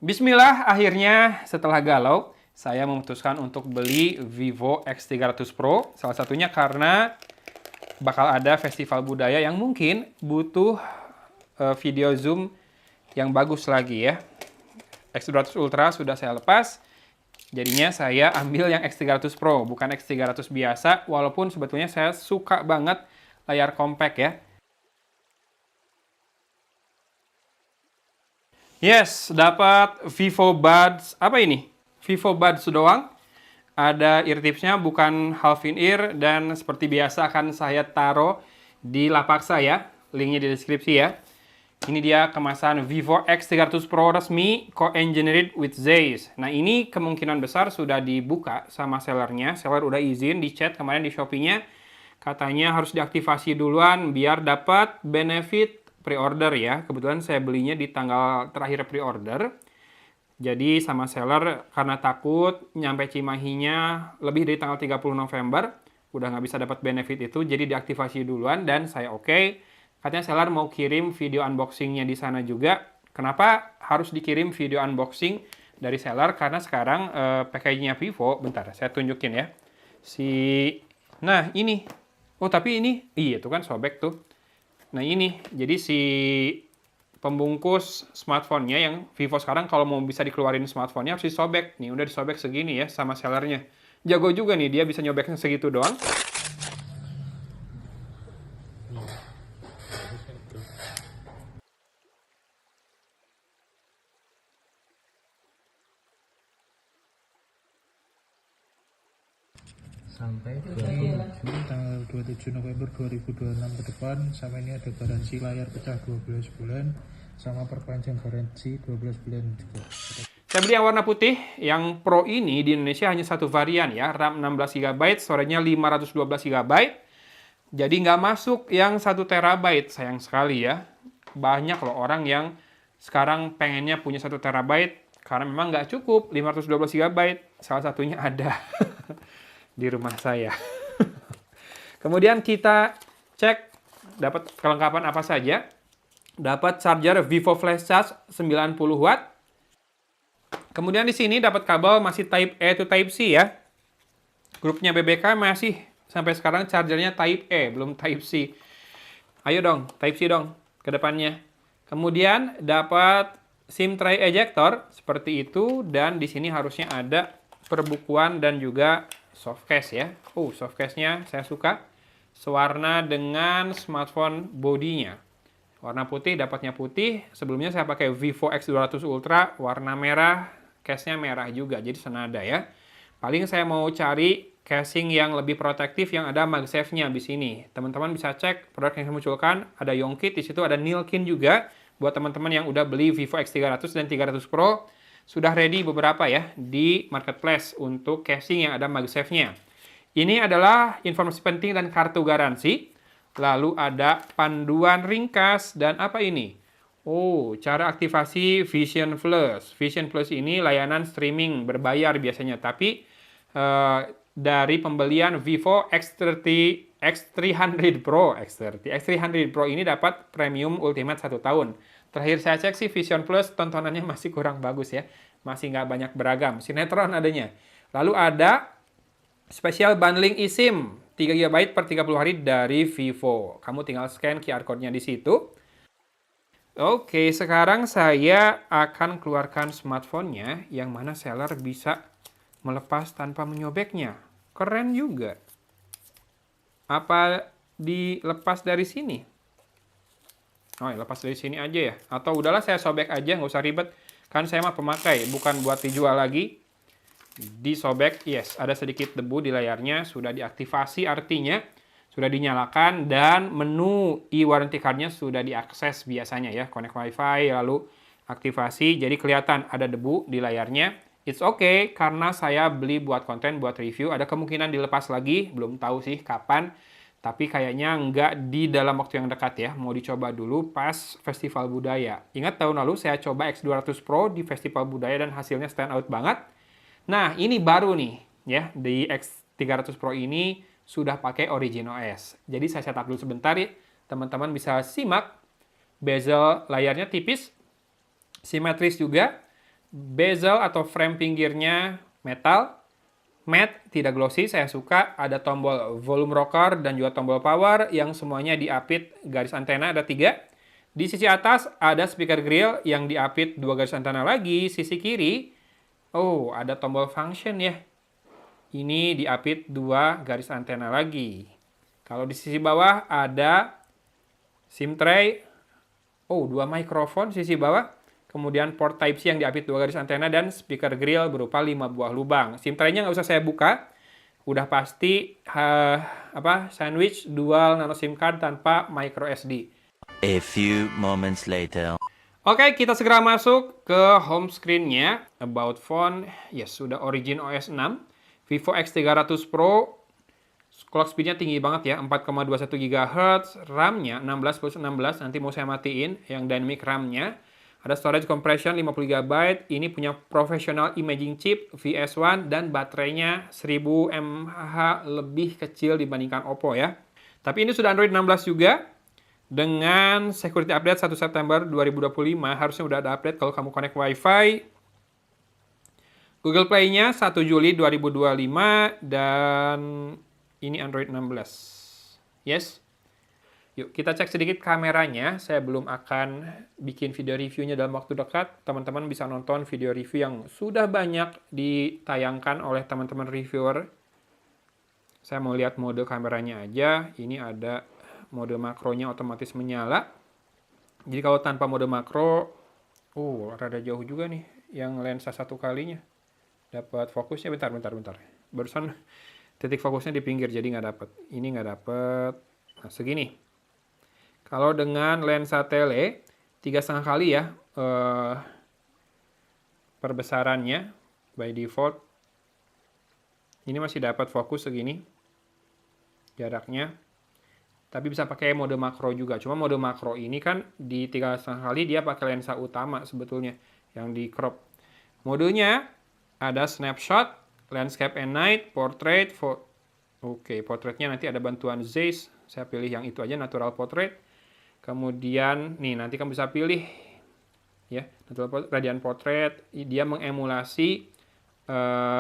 Bismillah, akhirnya setelah galau, saya memutuskan untuk beli Vivo X300 Pro. Salah satunya karena bakal ada festival budaya yang mungkin butuh video zoom yang bagus lagi ya. X200 Ultra sudah saya lepas, jadinya saya ambil yang X300 Pro, bukan X300 biasa, walaupun sebetulnya saya suka banget layar compact ya. Yes, dapat Vivo Buds. Apa ini? Vivo Buds doang. Ada ear tipsnya, bukan half in ear. Dan seperti biasa akan saya taruh di lapak saya. Linknya di deskripsi ya. Ini dia kemasan Vivo X300 Pro resmi, co-engineered with Zeiss. Nah ini kemungkinan besar sudah dibuka sama sellernya. Seller udah izin di chat kemarin di Shopee-nya. Katanya harus diaktifasi duluan biar dapat benefit pre-order ya. Kebetulan saya belinya di tanggal terakhir pre-order. Jadi sama seller karena takut nyampe Cimahinya lebih dari tanggal 30 November. Udah nggak bisa dapat benefit itu, jadi diaktifasi duluan dan saya oke. Katanya seller mau kirim video unboxingnya di sana juga. Kenapa harus dikirim video unboxing dari seller? Karena sekarang packagingnya Vivo, bentar saya tunjukin ya. Nah ini, oh tapi ini, iya tuh kan sobek tuh. Nah ini, jadi si pembungkus smartphone-nya yang Vivo sekarang kalau mau bisa dikeluarin smartphone-nya harus disobek. Nih udah disobek segini ya sama sellernya. Jago juga nih dia bisa nyobeknya segitu doang. Sampai 27 tanggal 27 November 2026 ke depan. Sama ini ada garansi layar pecah 12 bulan sama perpanjang garansi 12 bulan juga. Saya beli yang warna putih, yang Pro ini di Indonesia hanya satu varian ya, RAM 16 GB, storage-nya 512 GB. Jadi nggak masuk yang 1 TB, sayang sekali ya. Banyak loh orang yang sekarang pengennya punya 1 TB karena memang nggak cukup 512 GB. Salah satunya ada di rumah saya. Kemudian kita cek dapat kelengkapan apa saja. Dapat charger Vivo Flash Charge 90 Watt. Kemudian di sini dapat kabel masih Type E to Type C ya. Grupnya BBK masih sampai sekarang chargernya Type E, belum Type C. Ayo dong, Type C dong ke depannya. Kemudian dapat SIM tray ejector seperti itu dan di sini harusnya ada perbukuan dan juga softcase ya. Softcase-nya saya suka. Sewarna dengan smartphone bodinya. Warna putih, dapatnya putih. Sebelumnya saya pakai Vivo X200 Ultra, warna merah, case-nya merah juga, jadi senada ya. Paling saya mau cari casing yang lebih protektif yang ada MagSafe-nya di sini. Teman-teman bisa cek produk yang saya munculkan, ada Yongkit, di situ ada Nilkin juga. Buat teman-teman yang udah beli Vivo X300 dan 300 Pro, sudah ready beberapa ya di marketplace untuk casing yang ada MagSafe-nya. Ini adalah informasi penting dan kartu garansi. Lalu ada panduan ringkas dan apa ini? Cara aktivasi Vision Plus. Vision Plus ini layanan streaming berbayar biasanya, tapi dari pembelian Vivo X300 Pro ini dapat premium ultimate 1 tahun. Terakhir saya cek sih Vision Plus tontonannya masih kurang bagus ya. Masih nggak banyak beragam. Sinetron adanya. Lalu ada special bundling eSIM 3 GB per 30 hari dari Vivo. Kamu tinggal scan QR code-nya di situ. Oke, sekarang saya akan keluarkan smartphone-nya yang mana seller bisa melepas tanpa menyobeknya. Keren juga. Apa dilepas dari sini? Lepas dari sini aja ya. Atau udahlah saya sobek aja, nggak usah ribet. Kan saya mah pemakai, bukan buat dijual lagi. Disobek, yes, ada sedikit debu di layarnya, sudah diaktifasi artinya sudah dinyalakan dan menu e-warranty card-nya sudah diakses biasanya ya, connect wifi lalu aktivasi, jadi kelihatan ada debu di layarnya. It's okay karena saya beli buat konten, buat review, ada kemungkinan dilepas lagi, belum tahu sih kapan, tapi kayaknya nggak di dalam waktu yang dekat ya, mau dicoba dulu pas festival budaya. Ingat tahun lalu saya coba X200 Pro di festival budaya dan hasilnya stand out banget. Nah, ini baru nih, ya, di X300 Pro ini sudah pakai Origin OS. Jadi saya setup dulu sebentar ya, teman-teman bisa simak. Bezel layarnya tipis, simetris juga, Bezel atau frame pinggirnya metal, matte, tidak glossy, saya suka. Ada tombol volume rocker dan juga tombol power yang semuanya diapit garis antena, ada 3. Di sisi atas ada speaker grill yang diapit 2 garis antena lagi. Sisi kiri, oh ada tombol function ya. Ini diapit 2 garis antena lagi. Kalau di sisi bawah ada SIM tray, oh 2 mikrofon sisi bawah. Kemudian port Type-C yang diapit 2 garis antena dan speaker grill berupa 5 buah lubang. SIM tray-nya nggak usah saya buka. Udah pasti sandwich dual nano SIM card tanpa micro SD. A few moments later. Oke, kita segera masuk ke home screen-nya. About phone, yes, sudah Origin OS 6. Vivo X300 Pro, clock speed-nya tinggi banget ya, 4,21 GHz. RAM-nya 16+16, nanti mau saya matiin yang dynamic RAM-nya. Ada storage compression 50 GB, ini punya professional imaging chip VS1 dan baterainya 1000 mAh lebih kecil dibandingkan Oppo ya. Tapi ini sudah Android 16 juga. Dengan security update 1 September 2025, harusnya udah ada update kalau kamu connect Wi-Fi. Google Play-nya 1 Juli 2025 dan ini Android 16. Yes. Yuk, kita cek sedikit kameranya. Saya belum akan bikin video reviewnya dalam waktu dekat. Teman-teman bisa nonton video review yang sudah banyak ditayangkan oleh teman-teman reviewer. Saya mau lihat mode kameranya aja. Ini ada mode makronya otomatis menyala. Jadi kalau tanpa mode makro, rada jauh juga nih yang lensa 1 kalinya. Dapat fokusnya, bentar. Barusan titik fokusnya di pinggir, jadi nggak dapat. Ini nggak dapat. Nah, segini. Kalau dengan lensa tele 3,5 kali ya perbesarannya by default. Ini masih dapat fokus segini jaraknya. Tapi bisa pakai mode makro juga. Cuma mode makro ini kan di 3,5 kali dia pakai lensa utama sebetulnya yang di crop. Modenya ada snapshot, landscape and night, portrait. Oke, portraitnya nanti ada bantuan Zeiss. Saya pilih yang itu aja, natural portrait. Kemudian, nih nanti kamu bisa pilih ya, natural radiant portrait. Dia mengemulasi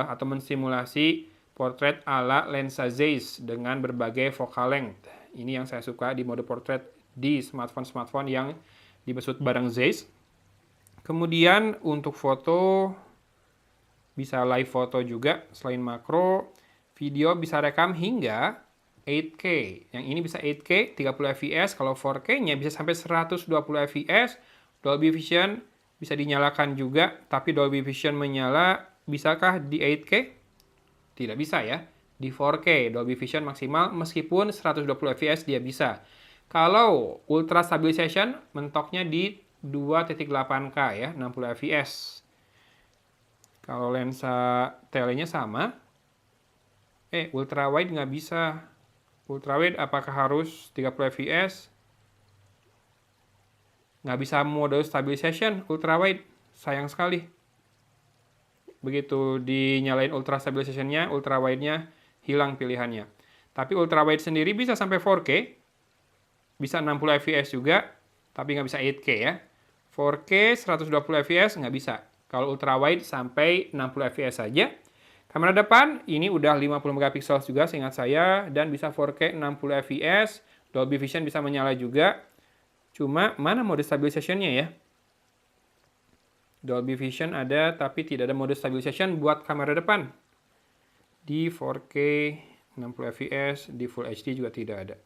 atau mensimulasi portrait ala lensa Zeiss dengan berbagai focal length. Ini yang saya suka di mode portrait di smartphone yang dibesut barang Zeiss. Kemudian untuk foto bisa live foto juga selain makro. Video bisa rekam hingga 8K. Yang ini bisa 8K 30 fps, kalau 4K-nya bisa sampai 120 fps. Dolby Vision bisa dinyalakan juga, tapi Dolby Vision menyala bisakah di 8K? Tidak bisa ya. Di 4K Dolby Vision maksimal meskipun 120 fps dia bisa. Kalau Ultra Stabilization mentoknya di 2.8K ya, 60 fps. Kalau lensa telenya sama. Ultra wide nggak bisa. Ultrawide apakah harus 30 fps? Nggak bisa mode stabilization ultrawide, sayang sekali. Begitu dinyalain ultra stabilization-nya, ultrawide-nya hilang pilihannya. Tapi ultrawide sendiri bisa sampai 4K, bisa 60 fps juga, tapi nggak bisa 8K ya. 4K 120 fps nggak bisa. Kalau ultrawide sampai 60 fps saja. Kamera depan ini udah 50 megapiksel juga seingat saya dan bisa 4K 60 fps. Dolby Vision bisa menyala juga. Cuma mana mode stabilization-nya ya? Dolby Vision ada tapi tidak ada mode stabilization buat kamera depan. Di 4K 60 fps, di Full HD juga tidak ada.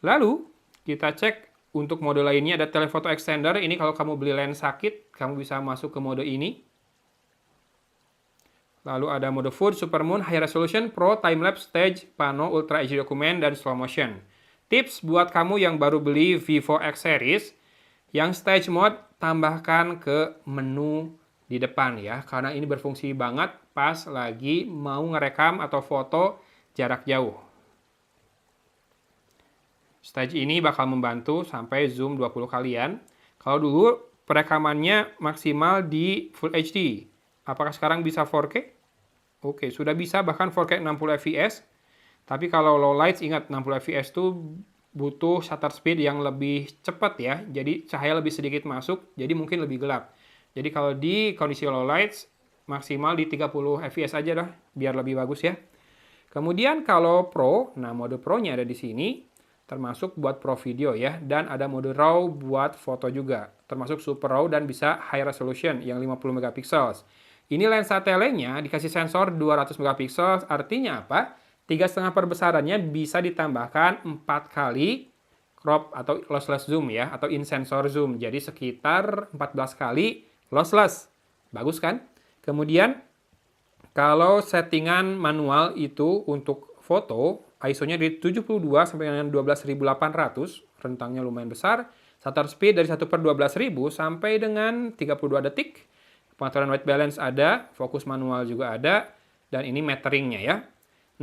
Lalu kita cek untuk mode lainnya ada telephoto extender. Ini kalau kamu beli lensa kit, kamu bisa masuk ke mode ini. Lalu ada mode Food, Supermoon, High Resolution, Pro, Timelapse, Stage, Pano, Ultra HD Document, dan Slow Motion. Tips buat kamu yang baru beli Vivo X Series, yang Stage Mode tambahkan ke menu di depan ya, karena ini berfungsi banget pas lagi mau ngerekam atau foto jarak jauh. Stage ini bakal membantu sampai zoom 20 kalian. Kalau dulu perekamannya maksimal di Full HD. Apakah sekarang bisa 4K? Oke, sudah bisa bahkan 4K 60 fps. Tapi kalau low lights, ingat 60 fps itu butuh shutter speed yang lebih cepat ya. Jadi cahaya lebih sedikit masuk, jadi mungkin lebih gelap. Jadi kalau di kondisi low lights, maksimal di 30 fps aja dah, biar lebih bagus ya. Kemudian kalau Pro, nah mode Pro-nya ada di sini, termasuk buat Pro Video ya, dan ada mode RAW buat foto juga, termasuk Super RAW dan bisa High Resolution yang 50 megapiksel. Ini lensa telenya dikasih sensor 200 megapiksel, artinya apa? 3,5 perbesarannya bisa ditambahkan 4 kali crop atau lossless zoom ya, atau in sensor zoom. Jadi sekitar 14 kali lossless. Bagus kan? Kemudian kalau settingan manual itu untuk foto, ISO-nya dari 72 sampai dengan 12.800, rentangnya lumayan besar. Shutter speed dari 1/12.000 sampai dengan 32 detik. Pengaturan white balance ada, fokus manual juga ada, dan ini meteringnya ya.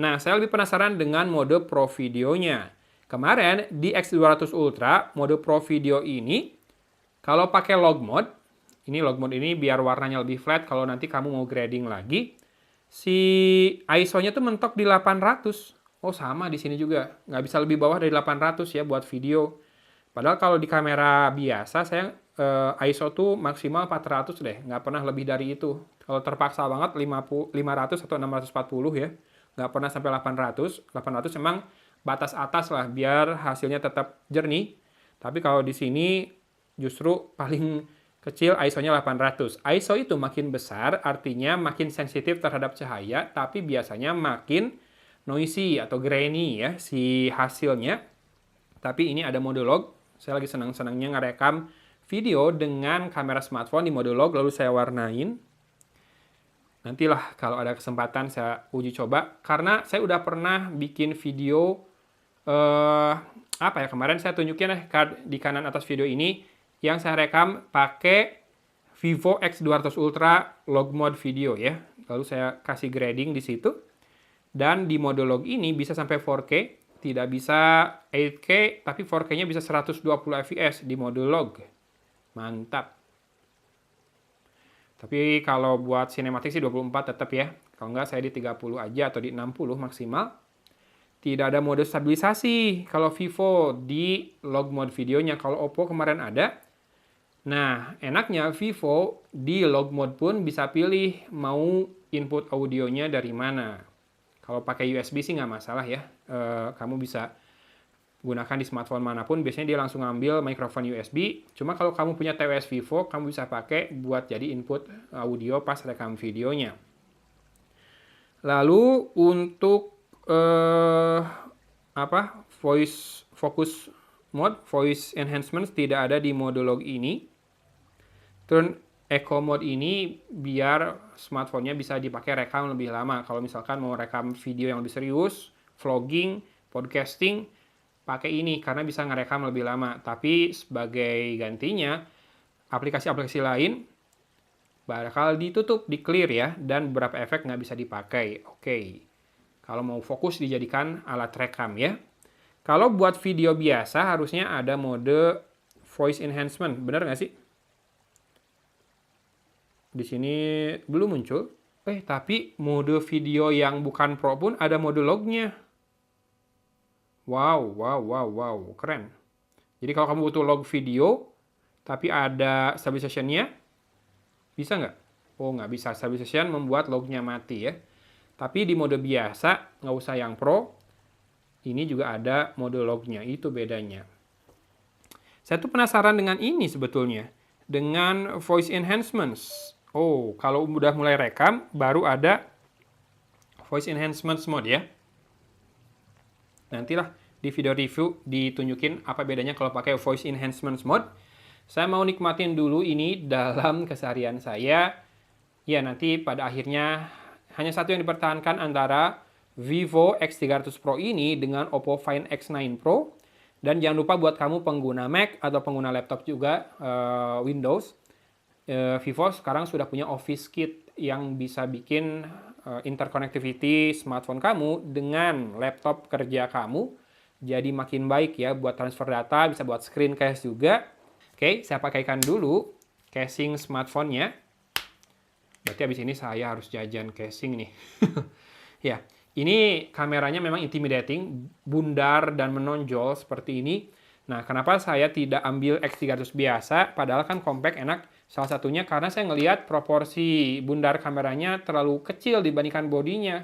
Nah, saya lebih penasaran dengan mode Pro Videonya. Kemarin di X200 Ultra, mode Pro Video ini, kalau pakai log mode ini biar warnanya lebih flat kalau nanti kamu mau grading lagi, si ISO-nya tuh mentok di 800. Oh sama di sini juga, nggak bisa lebih bawah dari 800 ya buat video. Padahal kalau di kamera biasa saya ISO tuh maksimal 400 deh, nggak pernah lebih dari itu. Kalau terpaksa banget 500 atau 640 ya, nggak pernah sampai 800. 800 emang batas atas lah, biar hasilnya tetap jernih. Tapi kalau di sini justru paling kecil ISO-nya 800. ISO itu makin besar, artinya makin sensitif terhadap cahaya, tapi biasanya makin noisy atau grainy ya si hasilnya. Tapi ini ada mode log. Saya lagi senang-senangnya ngerekam video dengan kamera smartphone di mode log, lalu saya warnain. Nantilah kalau ada kesempatan saya uji coba, karena saya udah pernah bikin video kemarin saya tunjukin di kanan atas video ini yang saya rekam pakai Vivo X200 Ultra log mode video ya. Lalu saya kasih grading di situ. Dan di mode log ini bisa sampai 4K, tidak bisa 8K, tapi 4K-nya bisa 120 fps di mode log. Mantap. Tapi kalau buat sinematik sih 24 tetap ya. Kalau enggak saya di 30 aja atau di 60 maksimal. Tidak ada mode stabilisasi kalau Vivo di log mode videonya. Kalau Oppo kemarin ada. Nah, enaknya Vivo di log mode pun bisa pilih mau input audionya dari mana. Kalau pakai USB sih nggak masalah ya. Kamu bisa gunakan di smartphone manapun. Biasanya dia langsung ngambil mikrofon USB. Cuma kalau kamu punya TWS Vivo, kamu bisa pakai buat jadi input audio pas rekam videonya. Lalu untuk voice focus mode, voice enhancement tidak ada di mode log ini. Turn echo mode ini biar smartphone-nya bisa dipakai rekam lebih lama. Kalau misalkan mau rekam video yang lebih serius, vlogging, podcasting, pakai ini karena bisa ngerekam lebih lama. Tapi sebagai gantinya, aplikasi-aplikasi lain bakal ditutup, di clear ya, dan beberapa efek nggak bisa dipakai. Oke. Kalau mau fokus dijadikan alat rekam ya. Kalau buat video biasa harusnya ada mode voice enhancement. Bener nggak sih? Di sini belum muncul. Tapi mode video yang bukan Pro pun ada mode lognya. Wow. Keren. Jadi kalau kamu butuh log video, tapi ada stabilization-nya, bisa nggak? Oh, nggak bisa. Stabilization membuat lognya mati ya. Tapi di mode biasa, nggak usah yang Pro, ini juga ada mode lognya, itu bedanya. Saya tuh penasaran dengan ini sebetulnya, dengan voice enhancements. Oh, kalau udah mulai rekam, baru ada voice enhancements mode ya. Nantilah di video review ditunjukin apa bedanya kalau pakai voice enhancements mode. Saya mau nikmatin dulu ini dalam keseharian saya. Ya, nanti pada akhirnya hanya satu yang dipertahankan antara Vivo X300 Pro ini dengan Oppo Find X9 Pro. Dan jangan lupa buat kamu pengguna Mac atau pengguna laptop juga Windows, Vivo sekarang sudah punya Office Kit yang bisa bikin interconnectivity smartphone kamu dengan laptop kerja kamu jadi makin baik ya, buat transfer data, bisa buat screencast juga. Oke, saya pakaikan dulu casing smartphone-nya. Berarti habis ini saya harus jajan casing nih. Ya, ini kameranya memang intimidating, bundar dan menonjol seperti ini. Nah, kenapa saya tidak ambil X300 biasa, padahal kan compact, enak. Salah satunya karena saya ngelihat proporsi bundar kameranya terlalu kecil dibandingkan bodinya.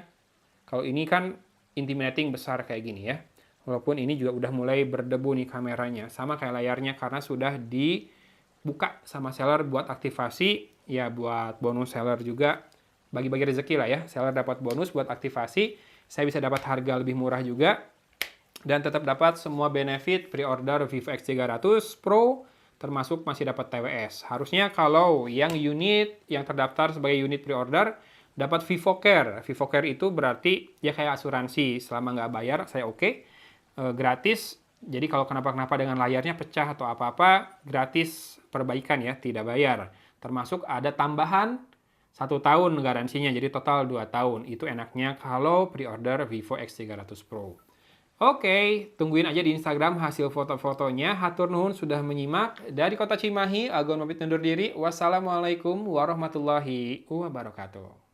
Kalau ini kan intimidating besar kayak gini ya. Walaupun ini juga udah mulai berdebu nih kameranya. Sama kayak layarnya karena sudah dibuka sama seller buat aktivasi. Ya buat bonus seller juga. Bagi-bagi rezeki lah ya. Seller dapat bonus buat aktivasi. Saya bisa dapat harga lebih murah juga. Dan tetap dapat semua benefit pre-order Vivo X300 Pro. Termasuk masih dapat TWS. Harusnya kalau yang unit yang terdaftar sebagai unit pre-order dapat Vivo Care. Vivo Care itu berarti ya kayak asuransi. Selama nggak bayar, saya oke. Gratis. Jadi kalau kenapa-kenapa dengan layarnya pecah atau apa-apa, gratis perbaikan ya, tidak bayar. Termasuk ada tambahan 1 tahun garansinya, jadi total 2 tahun. Itu enaknya kalau pre-order Vivo X300 Pro. Oke, tungguin aja di Instagram hasil foto-fotonya. Hatur nuhun sudah menyimak. Dari Kota Cimahi, Agon pamit undur diri. Wassalamualaikum warahmatullahi wabarakatuh.